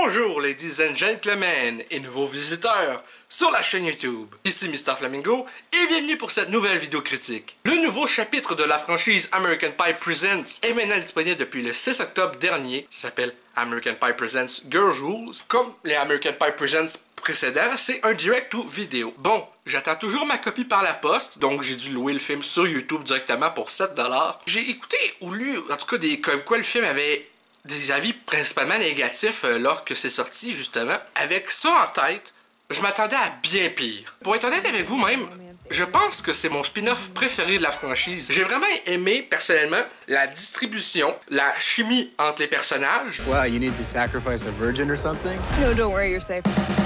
Bonjour ladies and gentlemen et nouveaux visiteurs sur la chaîne YouTube. Ici Mr Flamingo et bienvenue pour cette nouvelle vidéo critique. Le nouveau chapitre de la franchise American Pie Presents est maintenant disponible depuis le 6 octobre dernier. Ça s'appelle American Pie Presents Girls Rules. Comme les American Pie Presents précédents, c'est un direct to vidéo. Bon, j'attends toujours ma copie par la poste, donc j'ai dû louer le film sur YouTube directement pour 7$. J'ai écouté ou lu, en tout cas, comme quoi le film avait des avis principalement négatifs lorsque c'est sorti, justement. Avec ça en tête, je m'attendais à bien pire. Pour être honnête avec vous-même, je pense que c'est mon spin-off préféré de la franchise. J'ai vraiment aimé, personnellement, la distribution, la chimie entre les personnages. Wow, you need to sacrifice a virgin or something? No, don't worry, you're safe.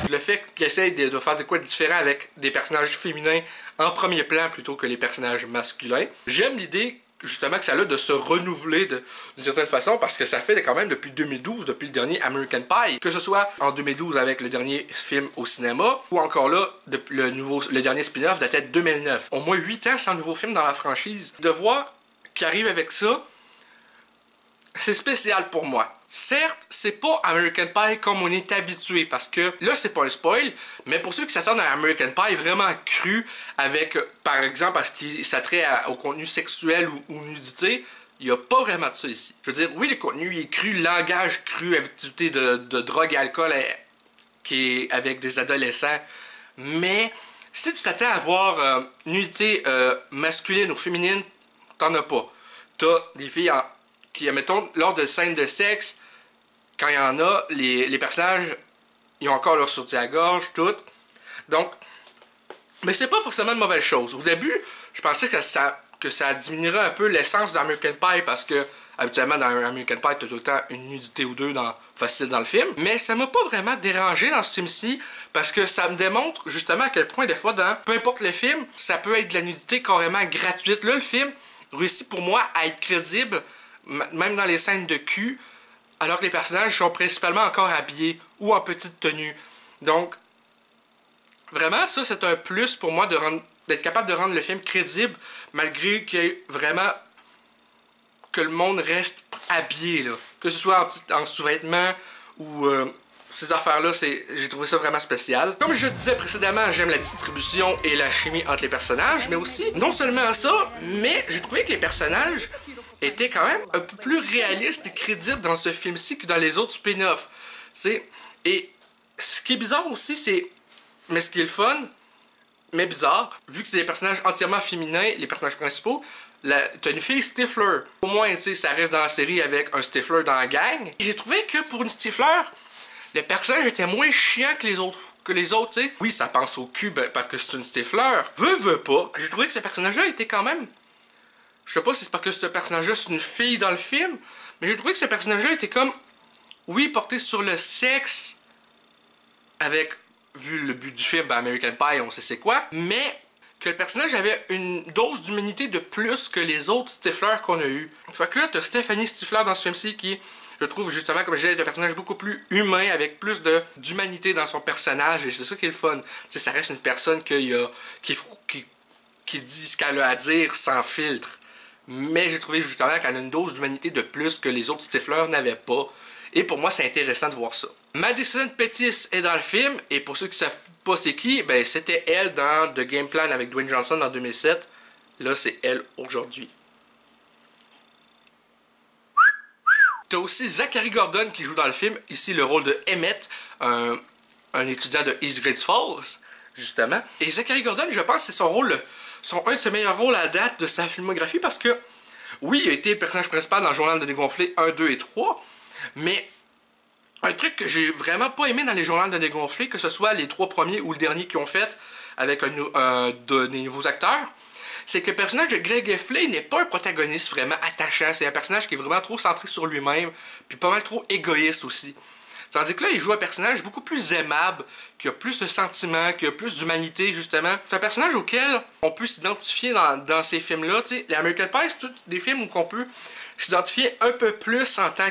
Le fait qu'ils essayent de faire de quoi de différent avec des personnages féminins en premier plan plutôt que les personnages masculins. J'aime l'idée justement que ça a de se renouveler d'une certaine façon parce que ça fait quand même depuis 2012, depuis le dernier American Pie, que ce soit en 2012 avec le dernier film au cinéma ou encore là le dernier spin-off datait de 2009. Au moins 8 ans sans nouveau film dans la franchise. De voir qu'il arrive avec ça, c'est spécial pour moi. Certes, c'est pas American Pie comme on est habitué, parce que là, c'est pas un spoil, mais pour ceux qui s'attendent à American Pie vraiment cru, avec, par exemple, parce qu'il s'attrait au contenu sexuel ou nudité, il n'y a pas vraiment de ça ici. Je veux dire, oui, le contenu il est cru, langage cru, activité de drogue et alcool qui est avec des adolescents, mais si tu t'attends à voir nudité masculine ou féminine, t'en as pas. T'as des filles qui, mettons, lors de scènes de sexe, quand il y en a, les personnages, ils ont encore leur soutien-gorge, tout. Donc, mais c'est pas forcément une mauvaise chose. Au début, je pensais que ça diminuerait un peu l'essence d'American Pie, parce que, habituellement, dans American Pie, t'as tout le temps une nudité ou deux facile dans le film. Mais ça m'a pas vraiment dérangé dans ce film-ci, parce que ça me démontre, justement, à quel point, des fois, peu importe le film, ça peut être de la nudité carrément gratuite. Là, le film réussit pour moi à être crédible, même dans les scènes de cul, alors que les personnages sont principalement encore habillés ou en petite tenue. Donc, vraiment, ça, c'est un plus pour moi d'être capable de rendre le film crédible, malgré qu'il y ait vraiment que le monde reste habillé, là. Que ce soit en sous-vêtements ou ces affaires-là, j'ai trouvé ça vraiment spécial. Comme je disais précédemment, j'aime la distribution et la chimie entre les personnages, mais aussi, non seulement ça, mais j'ai trouvé que les personnages était quand même un peu plus réaliste et crédible dans ce film-ci que dans les autres spin-offs. Et ce qui est bizarre aussi, mais ce qui est le fun, mais bizarre, vu que c'est des personnages entièrement féminins, les personnages principaux, t'as une fille Stifler. Au moins, tu sais, ça reste dans la série avec un Stifler dans la gang. J'ai trouvé que pour une Stifler, le personnage était moins chiant que les autres, tu sais. Oui, ça pense au cul parce que c'est une Stifler. Veux pas. J'ai trouvé que ce personnage-là était quand même... Je sais pas si c'est parce que ce personnage-là c'est une fille dans le film, mais j'ai trouvé que ce personnage-là était comme, oui, porté sur le sexe, avec, vu le but du film, American Pie, on sait c'est quoi, mais que le personnage avait une dose d'humanité de plus que les autres Stifler qu'on a eu. Fait que là, t'as Stephanie Stifler dans ce film-ci qui, je trouve justement, comme je disais, est un personnage beaucoup plus humain, avec plus d'humanité dans son personnage, et c'est ça qui est le fun. Tu sais, ça reste une personne qui dit ce qu'elle a à dire sans filtre. Mais j'ai trouvé justement qu'elle a une dose d'humanité de plus que les autres Stifler n'avaient pas. Et pour moi, c'est intéressant de voir ça. Madison Pettis est dans le film. Et pour ceux qui ne savent pas c'est qui, ben c'était elle dans The Game Plan avec Dwayne Johnson en 2007. Là, c'est elle aujourd'hui. T'as aussi Zachary Gordon qui joue dans le film. Ici, le rôle de Emmett, un étudiant de East Great Falls, justement. Et Zachary Gordon, je pense que c'est un de ses meilleurs rôles à date de sa filmographie, parce que, oui, il a été le personnage principal dans le Journal de Dégonflé 1, 2 et 3, mais un truc que j'ai vraiment pas aimé dans les Journaux de Dégonflé, que ce soit les 3 premiers ou le dernier qu'ils ont fait avec des nouveaux acteurs, c'est que le personnage de Greg Heffley n'est pas un protagoniste vraiment attachant, c'est un personnage qui est vraiment trop centré sur lui-même, puis pas mal trop égoïste aussi. Tandis que là, il joue un personnage beaucoup plus aimable, qui a plus de sentiments, qui a plus d'humanité, justement. C'est un personnage auquel on peut s'identifier dans ces films-là. Les American Pie, c'est tous des films où on peut s'identifier un peu plus en tant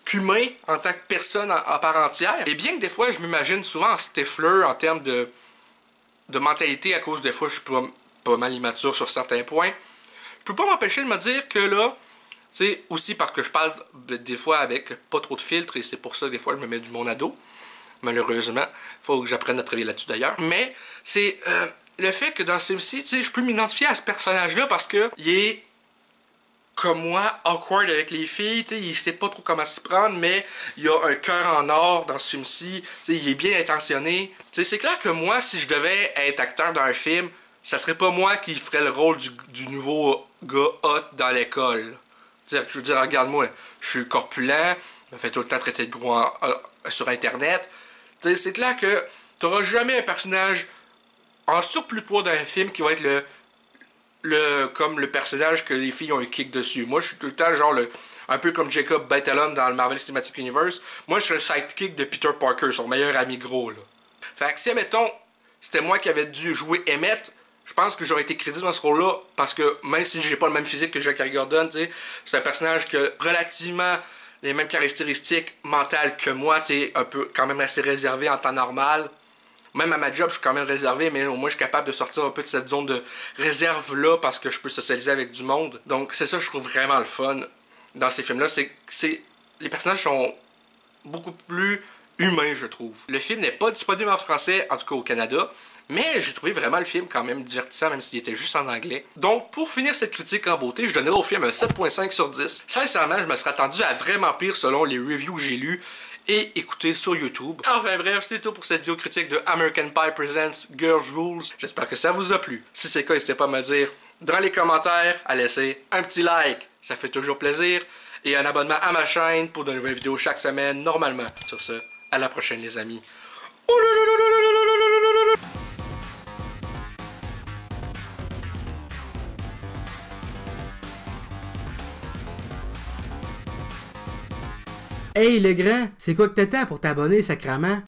qu'humain, en tant que personne en part entière. Et bien que des fois, je m'imagine souvent en Stifler, en termes de mentalité, à cause des fois, je suis pas mal immature sur certains points, je peux pas m'empêcher de me dire que là, C'est aussi parce que je parle des fois avec pas trop de filtres et c'est pour ça des fois je me mets du mon ado. Malheureusement, faut que j'apprenne à travailler là-dessus d'ailleurs. Mais c'est le fait que dans ce film-ci, tu sais, je peux m'identifier à ce personnage-là parce que il est comme moi, awkward avec les filles, tu sais, il sait pas trop comment s'y prendre, mais il a un cœur en or dans ce film-ci, tu sais, il est bien intentionné. Tu sais, c'est clair que moi, si je devais être acteur dans un film, ça serait pas moi qui ferais le rôle du nouveau gars hot dans l'école. Je veux dire, regarde-moi, je suis corpulent, je me fais tout le temps traiter de gros sur Internet. Tu sais, c'est clair que t'auras jamais un personnage en surplus de poids dans un film qui va être comme le personnage que les filles ont un kick dessus. Moi, je suis tout le temps genre un peu comme Jacob Batalon dans le Marvel Cinematic Universe. Moi, je suis le sidekick de Peter Parker, son meilleur ami gros, là. Fait que si, admettons, c'était moi qui avais dû jouer Emmett, je pense que j'aurais été crédible dans ce rôle-là, parce que même si j'ai pas le même physique que Jack Gordon, tu sais, c'est un personnage qui a relativement les mêmes caractéristiques mentales que moi, tu sais, un peu quand même assez réservé en temps normal. Même à ma job, je suis quand même réservé, mais au moins je suis capable de sortir un peu de cette zone de réserve-là parce que je peux socialiser avec du monde. Donc c'est ça que je trouve vraiment le fun dans ces films-là, c'est les personnages sont beaucoup plus humains, je trouve. Le film n'est pas disponible en français, en tout cas au Canada, mais j'ai trouvé vraiment le film quand même divertissant, même s'il était juste en anglais. Donc pour finir cette critique en beauté, je donnerai au film un 7.5 sur 10. Sincèrement, je me serais attendu à vraiment pire selon les reviews que j'ai lues et écouter sur YouTube. Enfin bref, c'est tout pour cette vidéo critique de American Pie Presents Girls Rules. J'espère que ça vous a plu. Si c'est le cas, n'hésitez pas à me le dire dans les commentaires, à laisser un petit like, ça fait toujours plaisir, et un abonnement à ma chaîne pour de nouvelles vidéos chaque semaine, normalement. Sur ce, à la prochaine les amis. Hey le grand, c'est quoi que t'attends pour t'abonner, sacrament?